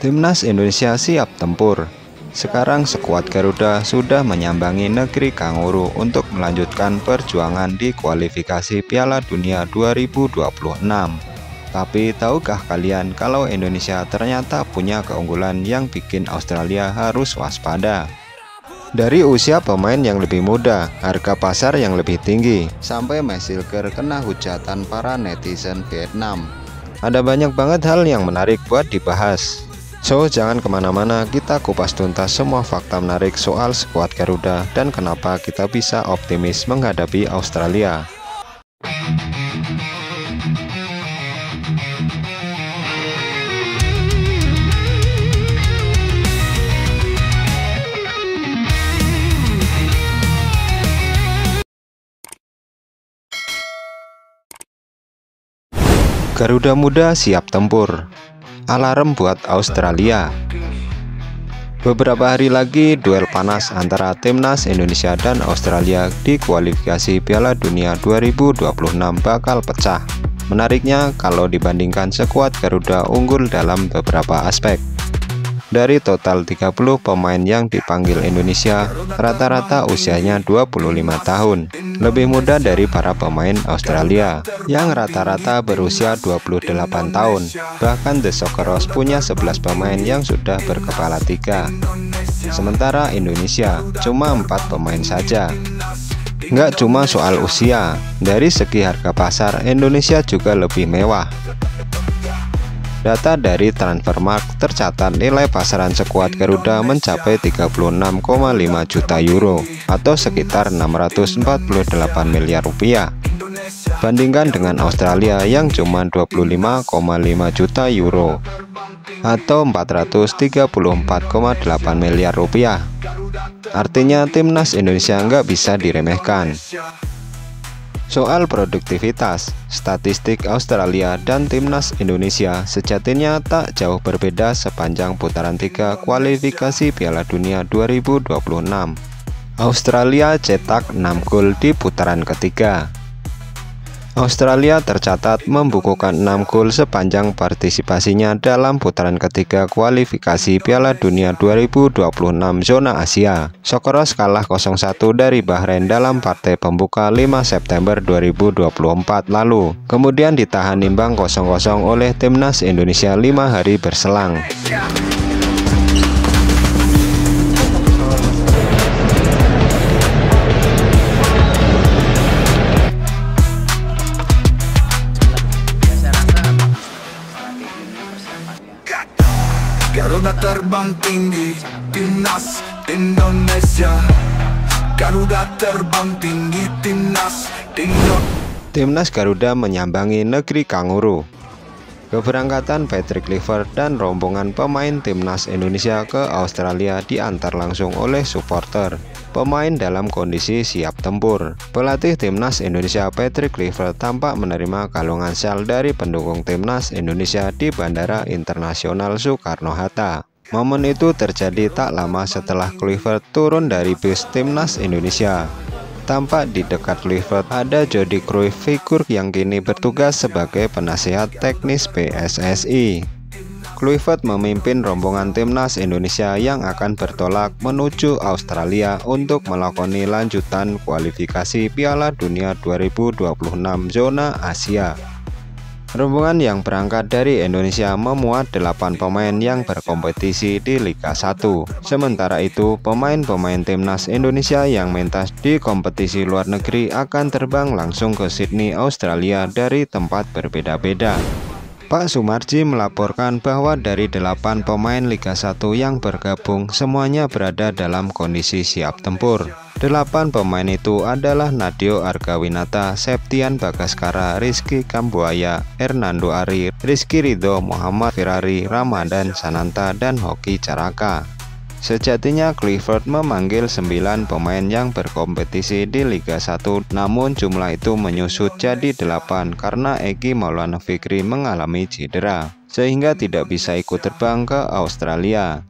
Timnas Indonesia siap tempur. Sekarang skuad Garuda sudah menyambangi negeri Kanguru untuk melanjutkan perjuangan di kualifikasi Piala Dunia 2026. Tapi tahukah kalian kalau Indonesia ternyata punya keunggulan yang bikin Australia harus waspada? Dari usia pemain yang lebih muda, harga pasar yang lebih tinggi, sampai Mesilker kena hujatan para netizen Vietnam. Ada banyak banget hal yang menarik buat dibahas. So, jangan kemana-mana, kita kupas tuntas semua fakta menarik soal skuad Garuda dan kenapa kita bisa optimis menghadapi Australia. Garuda Muda siap tempur. Alarm buat Australia. Beberapa hari lagi duel panas antara Timnas Indonesia dan Australia di kualifikasi Piala Dunia 2026 bakal pecah. Menariknya kalau dibandingkan skuad Garuda unggul dalam beberapa aspek. Dari total 30 pemain yang dipanggil Indonesia, rata-rata usianya 25 tahun, lebih muda dari para pemain Australia yang rata-rata berusia 28 tahun. Bahkan The Socceroos punya 11 pemain yang sudah berkepala 3. Sementara Indonesia cuma 4 pemain saja. Nggak cuma soal usia, dari segi harga pasar Indonesia juga lebih mewah. Data dari Transfermarkt tercatat nilai pasaran skuad Garuda mencapai 36,5 juta euro atau sekitar 648 miliar rupiah. Bandingkan dengan Australia yang cuma 25,5 juta euro atau 434,8 miliar rupiah. Artinya timnas Indonesia nggak bisa diremehkan. Soal produktivitas, statistik Australia dan timnas Indonesia sejatinya tak jauh berbeda sepanjang putaran 3 kualifikasi Piala Dunia 2026. Australia cetak 6 gol di putaran ketiga. Australia tercatat membukukan 6 gol sepanjang partisipasinya dalam putaran ketiga kualifikasi Piala Dunia 2026 zona Asia. Socceroos kalah 0-1 dari Bahrain dalam partai pembuka 5 September 2024 lalu. Kemudian ditahan imbang 0-0 oleh timnas Indonesia 5 hari berselang. Garuda terbang tinggi, timnas Indonesia. Garuda terbang tinggi, timnas Indonesia. Timnas Garuda menyambangi negeri Kanguru. Keberangkatan Patrick Kluivert dan rombongan pemain timnas Indonesia ke Australia diantar langsung oleh supporter. Pemain dalam kondisi siap tempur. Pelatih timnas Indonesia Patrick Kluivert tampak menerima kalungan syal dari pendukung timnas Indonesia di Bandara Internasional Soekarno-Hatta. Momen itu terjadi tak lama setelah Kluivert turun dari bus timnas Indonesia. Tampak di dekat Kluivert ada Jordi Cruyff, figur yang kini bertugas sebagai penasehat teknis PSSI. Kluivert memimpin rombongan timnas Indonesia yang akan bertolak menuju Australia untuk melakoni lanjutan kualifikasi Piala Dunia 2026 zona Asia. Rombongan yang berangkat dari Indonesia memuat 8 pemain yang berkompetisi di Liga 1. Sementara itu, pemain-pemain timnas Indonesia yang mentas di kompetisi luar negeri akan terbang langsung ke Sydney, Australia dari tempat berbeda-beda. Pak Sumarji melaporkan bahwa dari 8 pemain Liga 1 yang bergabung, semuanya berada dalam kondisi siap tempur. 8 pemain itu adalah Nadeo Argawinata, Septian Bagaskara, Rizky Kambuaya, Hernando Ari, Rizky Ridho, Muhammad Firari, Ramadan Sananta, dan Hoki Caraka. Sejatinya Kluivert memanggil 9 pemain yang berkompetisi di Liga 1, namun jumlah itu menyusut jadi 8 karena Egy Maulana Fikri mengalami cedera, sehingga tidak bisa ikut terbang ke Australia.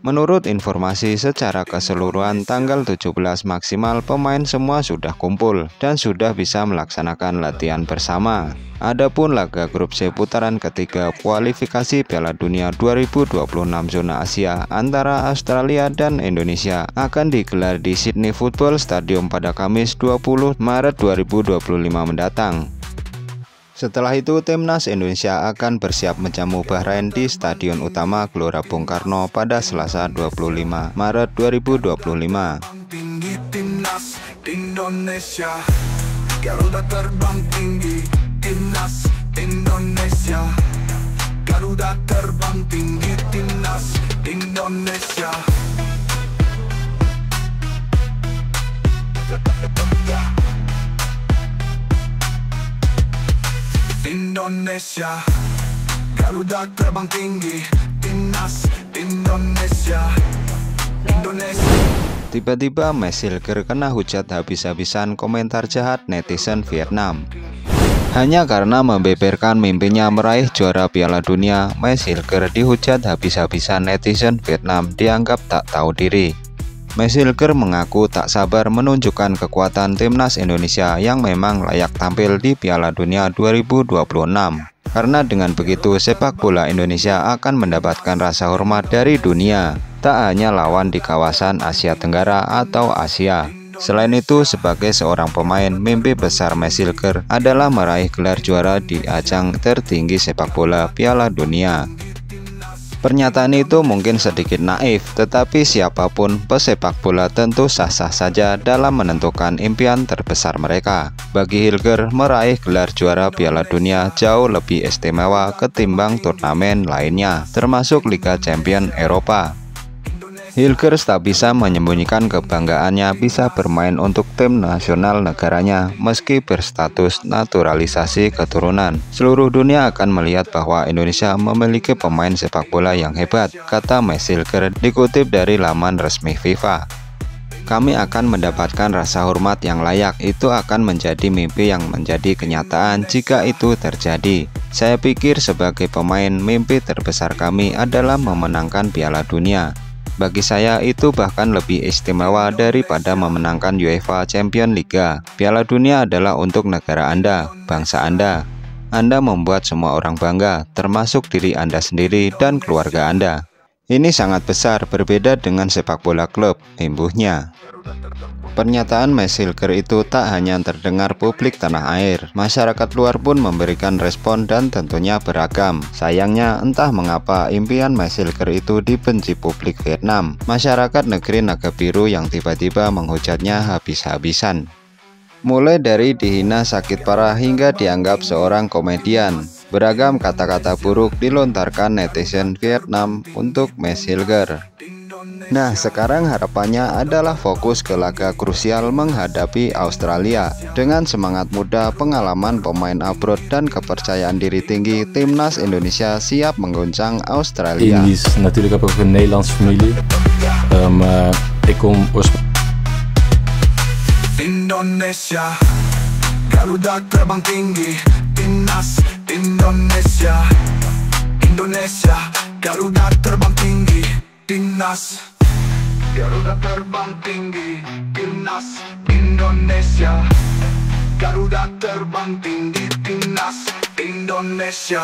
Menurut informasi secara keseluruhan tanggal 17 maksimal pemain semua sudah kumpul dan sudah bisa melaksanakan latihan bersama. Adapun laga grup C putaran ketiga kualifikasi Piala Dunia 2026 zona Asia antara Australia dan Indonesia akan digelar di Sydney Football Stadium pada Kamis 20 Maret 2025 mendatang. Setelah itu, timnas Indonesia akan bersiap menjamu Bahrain di Stadion Utama Gelora Bung Karno pada Selasa 25 Maret 2025. Tinggi timnas Indonesia, Garuda terbang tinggi. Timnas Indonesia, Garuda terbang tinggi. Timnas Indonesia. Indonesia, Garuda terbang tinggi. Timnas Indonesia, Indonesia. Tiba-tiba Messi Hilger kena hujat habis-habisan komentar jahat netizen Vietnam. Hanya karena membeberkan mimpinya meraih juara Piala Dunia, Messi Hilger dihujat habis-habisan netizen Vietnam dianggap tak tahu diri. Messi Hilger mengaku tak sabar menunjukkan kekuatan timnas Indonesia yang memang layak tampil di Piala Dunia 2026. Karena dengan begitu sepak bola Indonesia akan mendapatkan rasa hormat dari dunia, tak hanya lawan di kawasan Asia Tenggara atau Asia. Selain itu, sebagai seorang pemain, mimpi besar Messi Hilger adalah meraih gelar juara di ajang tertinggi sepak bola Piala Dunia. Pernyataan itu mungkin sedikit naif, tetapi siapapun pesepak bola tentu sah-sah saja dalam menentukan impian terbesar mereka. Bagi Hilger, meraih gelar juara Piala Dunia jauh lebih istimewa ketimbang turnamen lainnya, termasuk Liga Champions Eropa. Hilger tak bisa menyembunyikan kebanggaannya bisa bermain untuk tim nasional negaranya meski berstatus naturalisasi keturunan. Seluruh dunia akan melihat bahwa Indonesia memiliki pemain sepak bola yang hebat, kata Messi Hilger dikutip dari laman resmi FIFA. Kami akan mendapatkan rasa hormat yang layak, itu akan menjadi mimpi yang menjadi kenyataan jika itu terjadi. Saya pikir sebagai pemain, mimpi terbesar kami adalah memenangkan Piala Dunia. Bagi saya itu bahkan lebih istimewa daripada memenangkan UEFA Champions League. Piala Dunia adalah untuk negara Anda, bangsa Anda. Anda membuat semua orang bangga, termasuk diri Anda sendiri dan keluarga Anda. Ini sangat besar, berbeda dengan sepak bola klub, imbuhnya. Pernyataan Messi Hilger itu tak hanya terdengar publik tanah air, masyarakat luar pun memberikan respon dan tentunya beragam. Sayangnya, entah mengapa impian Messi Hilger itu dibenci publik Vietnam, masyarakat negeri naga biru yang tiba-tiba menghujatnya habis-habisan. Mulai dari dihina sakit parah hingga dianggap seorang komedian, beragam kata-kata buruk dilontarkan netizen Vietnam untuk Messi Hilger. Nah, sekarang harapannya adalah fokus ke laga krusial menghadapi Australia. Dengan semangat muda, pengalaman pemain abroad dan kepercayaan diri tinggi, timnas Indonesia siap mengguncang Australia. Indisch, natuurlijk heb ik ook een Nederlandse familie. Ik kom Indonesia, Garuda terbang tinggi. Timnas Indonesia, Indonesia, Garuda terbang tinggi. Timnas Garuda terbang tinggi. Timnas Indonesia, Garuda terbang tinggi. Timnas Indonesia.